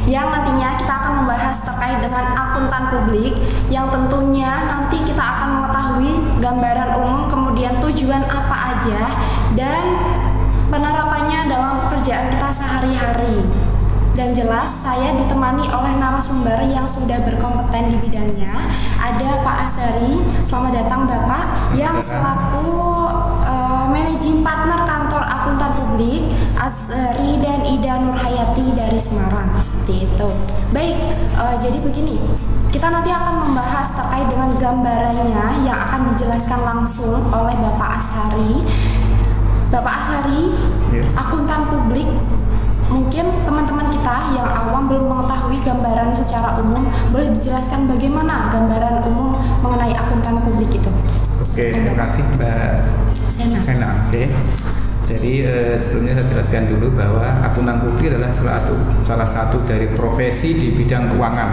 yang nantinya kita akan membahas terkait dengan akuntan publik, yang tentunya nanti kita akan mengetahui gambaran umum, kemudian tujuan apa aja dan penerapannya dalam pekerjaan kita sehari-hari. Dan jelas saya ditemani oleh narasumber yang sudah berkompeten di bidangnya. Ada Pak Azhari, selamat datang Bapak, yang selaku managing partner kantor akuntan publik Azhari dan Ida Nurhayati dari Semarang, seperti itu. Baik, jadi begini, kita nanti akan membahas terkait dengan gambarannya yang akan dijelaskan langsung oleh Bapak Azhari. Bapak Azhari, akuntan publik, mungkin teman-teman kita yang awam belum mengetahui gambaran secara umum, boleh dijelaskan bagaimana gambaran umum mengenai akuntan publik itu? Oke, terima kasih Mbak Sena. Oke. Jadi sebelumnya saya jelaskan dulu bahwa akuntan publik adalah salah satu dari profesi di bidang keuangan.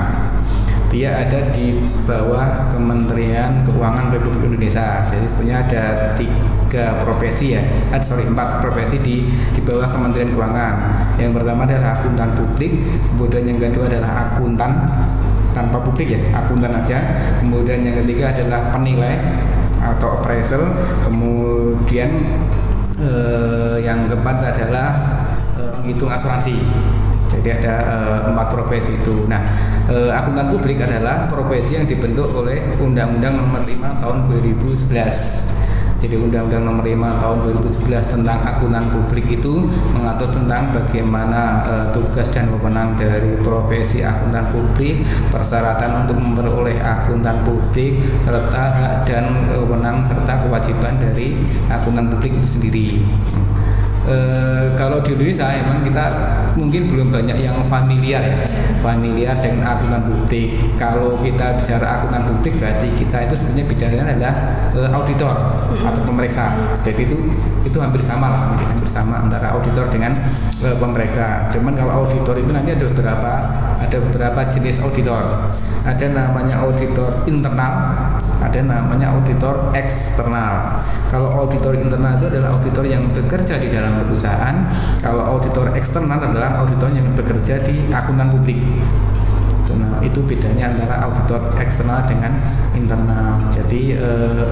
Dia ada di bawah Kementerian Keuangan Republik Indonesia. Jadi sebenarnya ada 4 profesi di bawah Kementerian Keuangan. Yang pertama adalah akuntan publik, kemudian yang kedua adalah akuntan tanpa publik ya, akuntan aja. Kemudian yang ketiga adalah penilai atau appraisal. Kemudian yang keempat adalah penghitung asuransi. Jadi ada 4 profesi itu. Nah, akuntan publik adalah profesi yang dibentuk oleh Undang-Undang Nomor 5 Tahun 2011. Jadi Undang-Undang Nomor 5 Tahun 2011 tentang akuntan publik itu mengatur tentang bagaimana tugas dan wewenang dari profesi akuntan publik, persyaratan untuk memperoleh akuntan publik, serta hak dan wewenang serta kewajiban dari akuntan publik itu sendiri. Kalau di Indonesia emang kita mungkin belum banyak yang familiar dengan akuntan publik. Kalau kita bicara akuntan publik berarti kita itu sebenarnya bicaranya adalah auditor atau pemeriksa. Jadi itu hampir sama antara auditor dengan pemeriksa. Cuman kalau auditor itu nanti ada beberapa jenis auditor. Ada namanya auditor internal, ada namanya auditor eksternal. Kalau auditor internal itu adalah auditor yang bekerja di dalam perusahaan. Kalau auditor eksternal adalah auditor yang bekerja di akuntan publik. Nah, itu bedanya antara auditor eksternal dengan internal. Jadi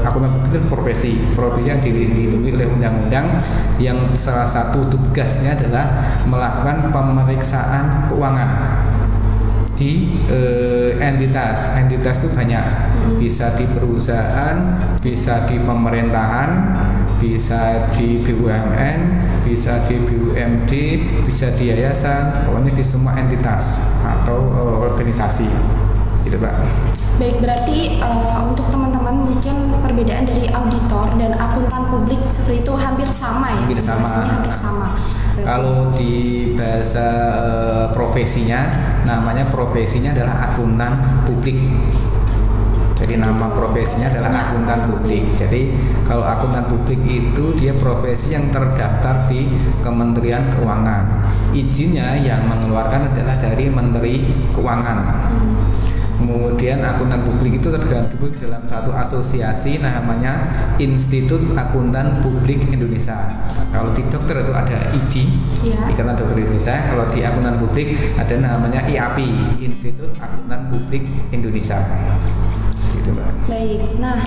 akuntan publik itu profesi yang dilindungi oleh undang-undang, yang salah satu tugasnya adalah melakukan pemeriksaan keuangan di entitas itu banyak, bisa di perusahaan, bisa di pemerintahan, bisa di BUMN, bisa di BUMD, bisa di yayasan, pokoknya di semua entitas atau organisasi gitu Pak. Baik, berarti untuk teman-teman mungkin perbedaan dari auditor dan akuntan publik seperti itu hampir sama ya? Hampir sama. Kalau di bahasa profesinya, namanya profesinya adalah akuntan publik. Jadi nama profesinya adalah akuntan publik. Jadi kalau akuntan publik itu dia profesi yang terdaftar di Kementerian Keuangan. Izinnya yang mengeluarkan adalah dari Menteri Keuangan. Kemudian akuntan publik itu tergabung dalam satu asosiasi namanya Institut Akuntan Publik Indonesia. Kalau di dokter itu ada IDI, Ikatan Dokter Indonesia. Kalau di akuntan publik ada namanya IAPI, Institut Akuntan Publik Indonesia. Gitu, Mbak. Baik. Nah,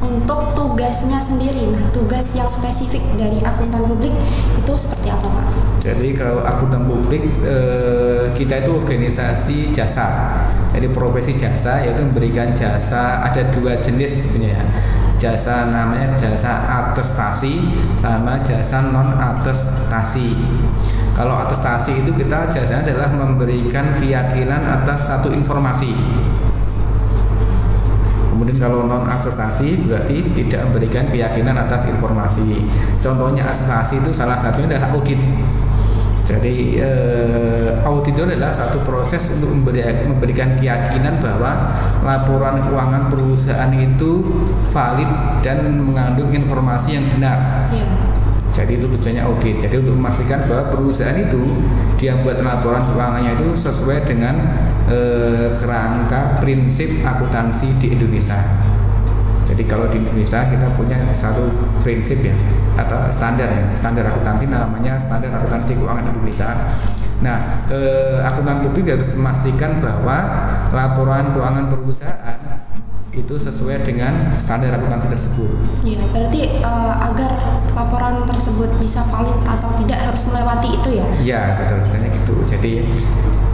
untuk tugasnya sendiri, tugas yang spesifik dari akuntan publik itu seperti apa Pak? Jadi kalau akuntan publik kita itu organisasi jasa. Jadi profesi jasa yaitu memberikan jasa, ada 2 jenis sebenarnya. Jasa namanya jasa atestasi sama jasa non atestasi. Kalau atestasi itu kita jasanya adalah memberikan keyakinan atas satu informasi. Kemudian kalau non atestasi berarti tidak memberikan keyakinan atas informasi. Contohnya atestasi itu salah satunya adalah audit. Jadi audit itu adalah satu proses untuk memberikan keyakinan bahwa laporan keuangan perusahaan itu valid dan mengandung informasi yang benar. Jadi itu tujuannya audit. Jadi untuk memastikan bahwa perusahaan itu dia buat laporan keuangannya itu sesuai dengan kerangka prinsip akuntansi di Indonesia. Jadi kalau di Indonesia kita punya satu prinsip ya, atau standar akuntansi namanya Standar Akuntansi Keuangan Indonesia. Nah, akuntan publik harus memastikan bahwa laporan keuangan perusahaan itu sesuai dengan standar akuntansi tersebut. Iya, berarti agar laporan tersebut bisa valid atau tidak harus melewati itu ya? Iya, betul, misalnya gitu. Jadi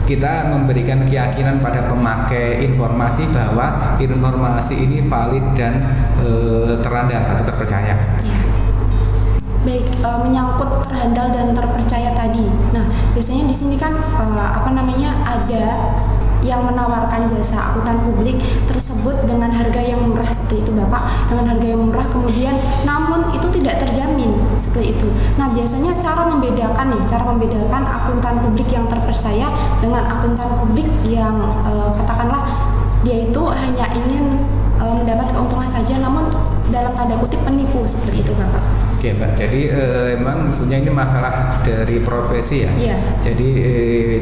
kita memberikan keyakinan pada pemakai informasi bahwa informasi ini valid dan terandal atau terpercaya. Iya. Baik, menyangkut terhandal dan terpercaya tadi. Nah, biasanya di sini kan ada yang menawarkan jasa akuntan publik tersebut dengan harga yang murah seperti itu Bapak, dengan harga yang murah kemudian namun itu tidak terjamin seperti itu. Nah, biasanya cara membedakan akuntan publik yang terpercaya dengan akuntan publik yang katakanlah dia itu hanya ingin mendapat keuntungan saja namun dalam tanda kutip penipu seperti itu Bapak. Oke Mbak, jadi emang sebenarnya ini masalah dari profesi ya. Iya. Jadi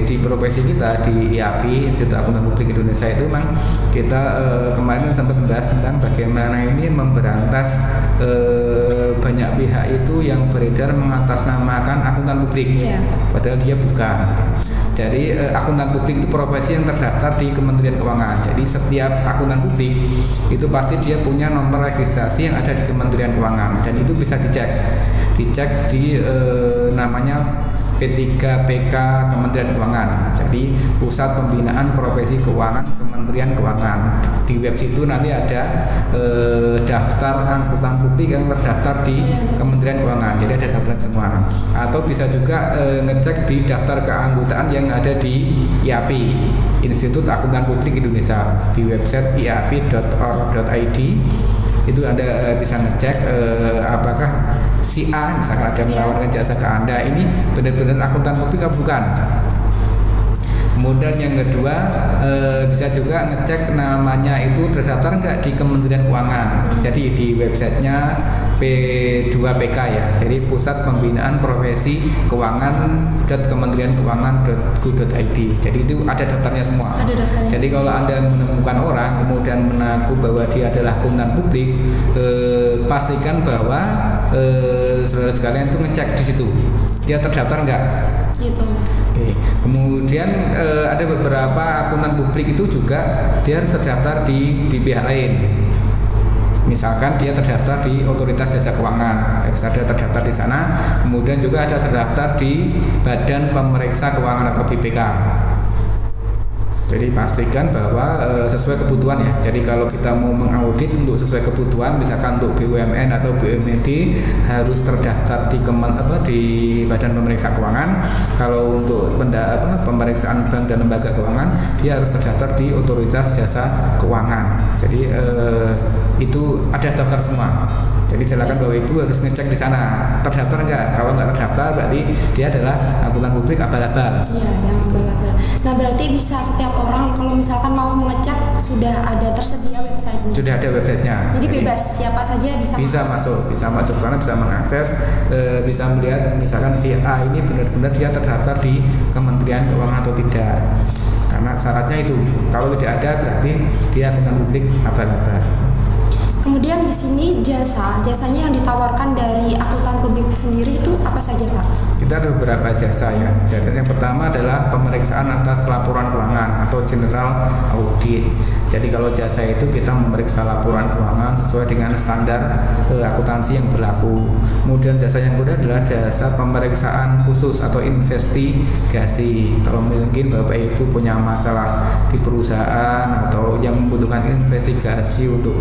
di profesi kita di IAPI, Institut Akuntan Publik Indonesia itu memang kita kemarin sempat membahas tentang bagaimana ini memberantas banyak pihak itu yang beredar mengatasnamakan akuntan publik, Iya. padahal dia bukan. Jadi akuntan publik itu profesi yang terdaftar di Kementerian Keuangan. Jadi setiap akuntan publik itu pasti dia punya nomor registrasi yang ada di Kementerian Keuangan dan itu bisa dicek di namanya P3PK Kementerian Keuangan. Jadi Pusat Pembinaan Profesi Keuangan Kementerian Keuangan. Di web situ nanti ada daftar akuntan publik yang terdaftar di Kementerian Keuangan. Jadi ada daftar semua. Atau bisa juga ngecek di daftar keanggotaan yang ada di IAPI, Institut Akuntan Publik Indonesia, di website iapi.org.id. Itu Anda bisa ngecek apakah si A misalkan ada menawarkan jasa ke Anda ini benar-benar akuntan publik atau bukan. Kemudian yang kedua bisa juga ngecek namanya itu terdaftar enggak di Kementerian Keuangan. Jadi di websitenya P2PK ya. Jadi Pusat Pembinaan Profesi Keuangan .kementeriankeuangan.go.id. Jadi itu ada daftarnya semua. Ada daftarnya. Jadi kalau Anda menemukan orang kemudian mengaku bahwa dia adalah akuntan publik, pastikan bahwa saudara sekalian itu ngecek di situ. Dia terdaftar enggak? Gitu. Oke. Kemudian ada beberapa akuntan publik itu juga dia harus terdaftar di pihak lain. Misalkan dia terdaftar di Otoritas Jasa Keuangan, ada terdaftar di sana. Kemudian juga ada terdaftar di Badan Pemeriksa Keuangan atau BPK. Jadi pastikan bahwa sesuai kebutuhan ya. Jadi kalau kita mau mengaudit untuk sesuai kebutuhan, misalkan untuk BUMN atau BUMD harus terdaftar di Badan Pemeriksa Keuangan. Kalau untuk pemeriksaan bank dan lembaga keuangan, dia harus terdaftar di Otoritas Jasa Keuangan. Jadi itu ada daftar semua. Jadi silakan Bapak Ibu harus ngecek di sana terdaftar enggak. Kalau enggak terdaftar berarti dia adalah akuntan publik abal-abal. Iya, yang abal-abal. Nah, berarti bisa setiap orang kalau misalkan mau mengecek sudah ada tersedia websitenya. Sudah ada websitenya. Jadi bebas siapa saja bisa masuk karena bisa mengakses, bisa melihat misalkan si A ini benar-benar dia terdaftar di Kementerian Keuangan atau tidak. Karena syaratnya itu kalau tidak ada berarti dia akuntan publik abal-abal. Kemudian di sini jasanya yang ditawarkan dari akuntan publik sendiri itu apa saja Pak? Kita ada beberapa jasa ya. Jadi yang pertama adalah pemeriksaan atas laporan keuangan atau general audit. Jadi kalau jasa itu kita memeriksa laporan keuangan sesuai dengan standar akuntansi yang berlaku. Kemudian jasa yang kedua adalah jasa pemeriksaan khusus atau investigasi. Kalau mungkin Bapak Ibu punya masalah di perusahaan atau yang membutuhkan investigasi untuk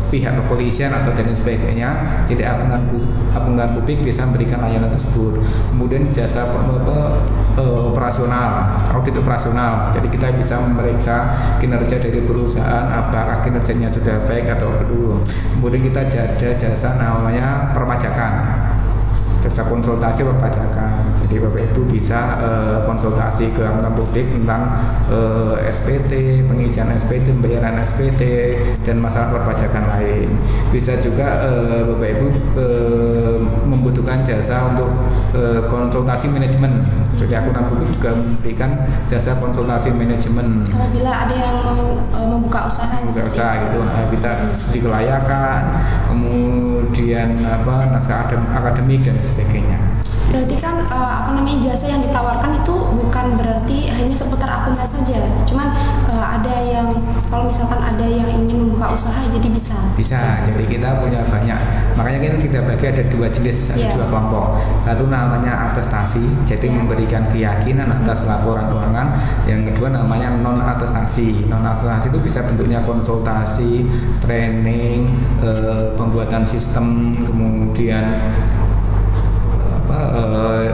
pihak kepolisian atau dan sebagainya, jadi akuntan publik bisa memberikan layanan tersebut. Kemudian jasa operasional, audit operasional, jadi kita bisa memeriksa kinerja dari perusahaan apakah kinerjanya sudah baik atau belum. Kemudian kita ada jasa namanya perpajakan, jasa konsultasi perpajakan. Jadi Bapak Ibu bisa konsultasi ke akuntan publik tentang SPT, pengisian SPT, pembayaran SPT, dan masalah perpajakan lain. Bisa juga Bapak Ibu membutuhkan jasa untuk konsultasi manajemen. Jadi akuntan publik juga memberikan jasa konsultasi manajemen. Apabila ada yang mau membuka usaha gitu, kita studi kelayakan, kemudian naskah akademik dan sebagainya. Berarti kan jasa yang ditawarkan itu bukan berarti hanya seputar akuntan saja. Cuman ada yang kalau misalkan ada yang ingin membuka usaha jadi bisa. Bisa. Jadi kita punya banyak. Makanya kan kita bagi ada dua jenis, ada dua kelompok. Satu namanya atestasi, jadi memberikan keyakinan atas laporan keuangan. Yang kedua namanya non atestasi. Non atestasi itu bisa bentuknya konsultasi, training, pembuatan sistem, kemudian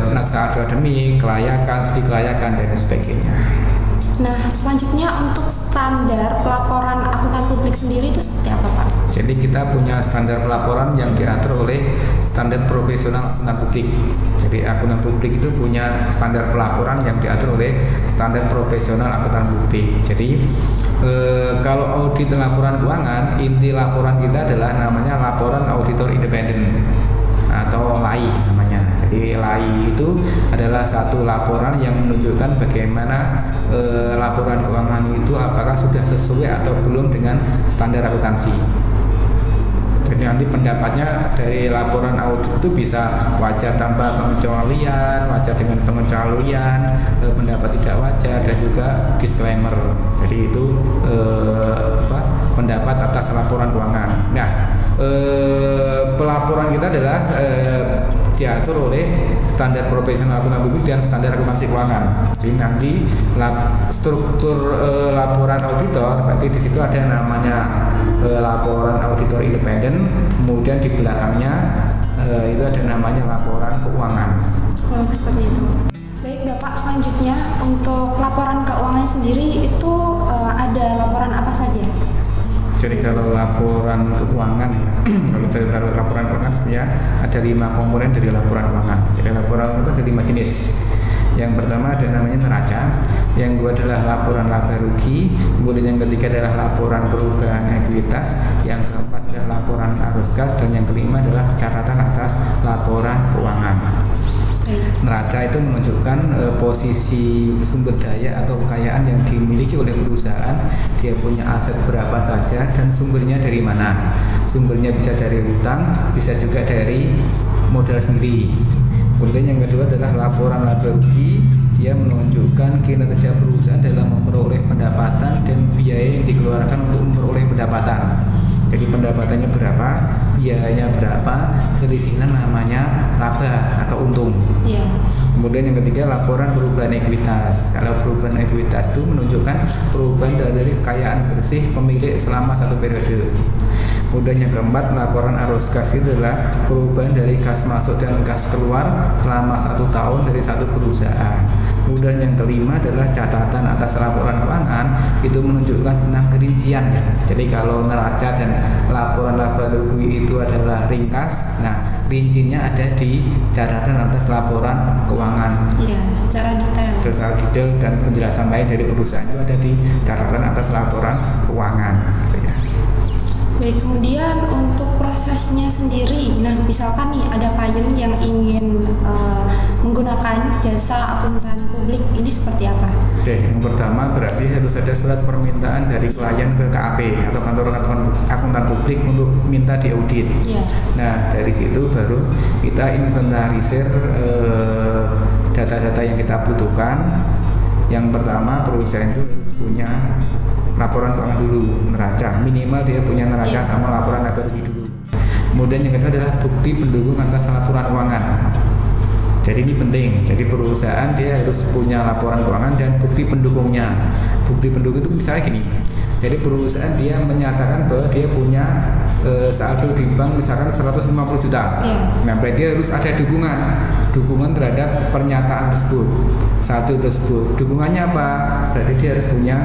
naskah akademik, kelayakan, studi kelayakan dan sebagainya. Nah, selanjutnya untuk standar pelaporan akuntan publik sendiri itu seperti apa, Pak? Jadi kita punya standar pelaporan yang diatur oleh standar profesional akuntan publik. Jadi akuntan publik itu punya standar pelaporan yang diatur oleh standar profesional akuntan publik. Jadi kalau audit laporan keuangan, inti laporan kita adalah namanya laporan auditor independen atau LAI namanya. Jadi LAI itu adalah satu laporan yang menunjukkan bagaimana laporan keuangan itu apakah sudah sesuai atau belum dengan standar akuntansi. Jadi nanti pendapatnya dari laporan audit itu bisa wajar tanpa pengecualian, wajar dengan pengecualian, pendapat tidak wajar, dan juga disclaimer. Jadi itu pendapat atas laporan keuangan. Nah, pelaporan kita adalah diatur oleh standar profesional akuntan publik dan standar akuntansi keuangan. Jadi nanti struktur laporan auditor, berarti di situ ada namanya laporan auditor independen, kemudian di belakangnya itu ada namanya laporan keuangan. Oh, seperti itu. Baik Bapak, selanjutnya untuk laporan keuangan sendiri itu ada laporan apa saja? Jadi kalau laporan keuangan, kalau laporan keuangan sebenarnya ada 5 komponen dari laporan keuangan. Jadi laporan itu ada 5 jenis. Yang pertama ada namanya neraca, yang kedua adalah laporan laba rugi, kemudian yang ketiga adalah laporan perubahan ekuitas, yang keempat adalah laporan arus kas, dan yang kelima adalah catatan atas laporan keuangan. Neraca itu menunjukkan posisi sumber daya atau kekayaan yang dimiliki oleh perusahaan. Dia punya aset berapa saja dan sumbernya dari mana. Sumbernya bisa dari hutang, bisa juga dari modal sendiri. Kemudian yang kedua adalah laporan laba rugi. Dia menunjukkan kinerja perusahaan dalam memperoleh pendapatan dan biaya yang dikeluarkan untuk memperoleh pendapatan. Jadi pendapatannya berapa, biayanya berapa, selisihnya namanya laba atau untung. Yeah. Kemudian yang ketiga laporan perubahan ekuitas. Kalau perubahan ekuitas itu menunjukkan perubahan dari kekayaan bersih pemilik selama satu periode. Kemudian yang keempat laporan arus kas itu adalah perubahan dari kas masuk dan kas keluar selama 1 tahun dari satu perusahaan. Kemudian yang kelima adalah catatan atas laporan keuangan, itu menunjukkan tentang kerincian ya. Jadi kalau neraca dan laporan laba rugi itu adalah ringkas, nah rincinya ada di catatan atas laporan keuangan. Iya, secara detail. Secara detail dan penjelasan lain dari perusahaan itu ada di catatan atas laporan keuangan. Gitu ya. Baik, kemudian untuk prosesnya sendiri, nah misalkan nih ada klien yang ingin menggunakan jasa akuntan publik, ini seperti apa? Oke, yang pertama berarti harus ada surat permintaan dari klien ke KAP atau kantor akuntan publik untuk minta diaudit. Yeah. Nah, dari situ baru kita inventarisir data-data yang kita butuhkan. Yang pertama perusahaan itu harus punya laporan keuangan dulu, neraca, minimal dia punya neraca sama laporan laba rugi dulu. Kemudian yang kedua adalah bukti pendukung atas laporan keuangan. Jadi ini penting. Jadi perusahaan dia harus punya laporan keuangan dan bukti pendukungnya. Bukti pendukung itu misalnya gini. Jadi perusahaan dia menyatakan bahwa dia punya saldo di bank misalkan 150 juta. Nah, berarti harus ada dukungan terhadap pernyataan tersebut, saldo tersebut. Dukungannya apa? Berarti dia harus punya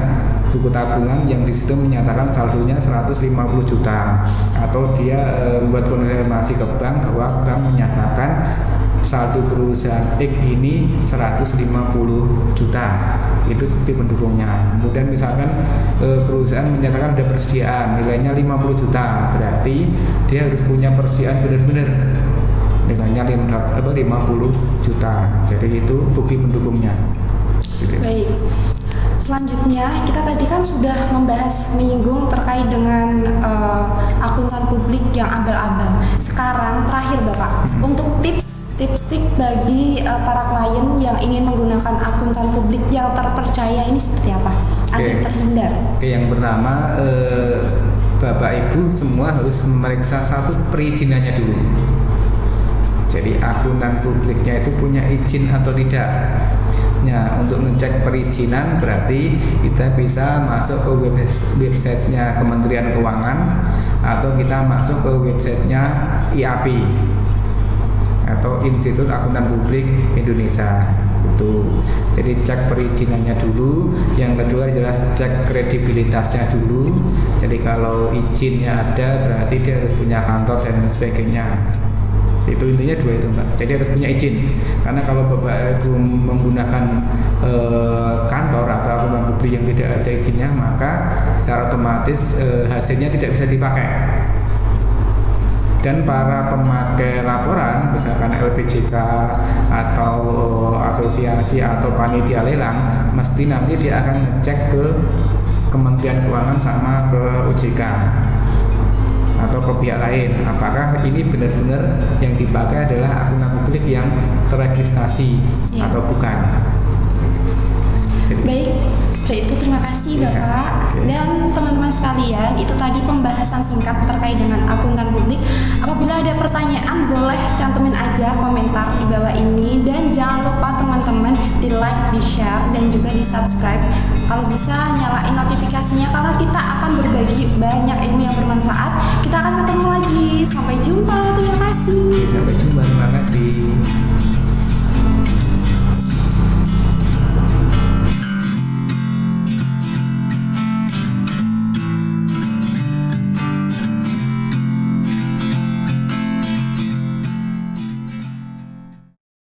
buku tabungan yang disitu menyatakan saldonya 150 juta, atau dia membuat konfirmasi ke bank bahwa bank menyatakan saldo perusahaan X ini 150 juta. Itu bukti pendukungnya. Kemudian misalkan perusahaan menyatakan ada persediaan nilainya 50 juta, berarti dia harus punya persediaan benar-benar nilainya 50 juta. Jadi itu bukti pendukungnya. Baik. Selanjutnya kita tadi kan sudah menyinggung terkait dengan akuntan publik yang abal-abal. Sekarang terakhir Bapak, untuk tips tips-tips bagi para klien yang ingin menggunakan akuntan publik yang terpercaya ini seperti apa agar terhindar? Oke, yang pertama Bapak Ibu semua harus memeriksa satu perizinannya dulu. Jadi akuntan publiknya itu punya izin atau tidak. Nah, untuk ngecek perizinan berarti kita bisa masuk ke websitenya Kementerian Keuangan atau kita masuk ke websitenya IAP atau Institut Akuntan Publik Indonesia. Itu. Jadi cek perizinannya dulu. Yang kedua adalah cek kredibilitasnya dulu. Jadi kalau izinnya ada berarti dia harus punya kantor dan sebagainya. Itu intinya dua itu, Mbak. Jadi harus punya izin. Karena kalau Bapak Ibu menggunakan kantor atau akuntan publik yang tidak ada izinnya, maka secara otomatis hasilnya tidak bisa dipakai. Dan para pemakai laporan, misalkan LPJK atau asosiasi atau panitia lelang, mesti nanti dia akan ngecek ke Kementerian Keuangan sama ke OJK atau ke pihak lain, apakah ini benar-benar yang dipakai adalah akuntan publik yang terregistrasi atau bukan. Baik, itu terima kasih Bapak. Dan teman-teman sekalian, itu tadi pembahasan singkat terkait dengan akuntan publik. Apabila ada pertanyaan boleh cantumin aja komentar di bawah ini, dan jangan lupa teman-teman di like, di share, dan juga di subscribe. Kalau bisa nyalain notifikasinya karena kita akan berbagi banyak ilmu yang bermanfaat. Kita akan ketemu lagi. Sampai jumpa. Terima kasih.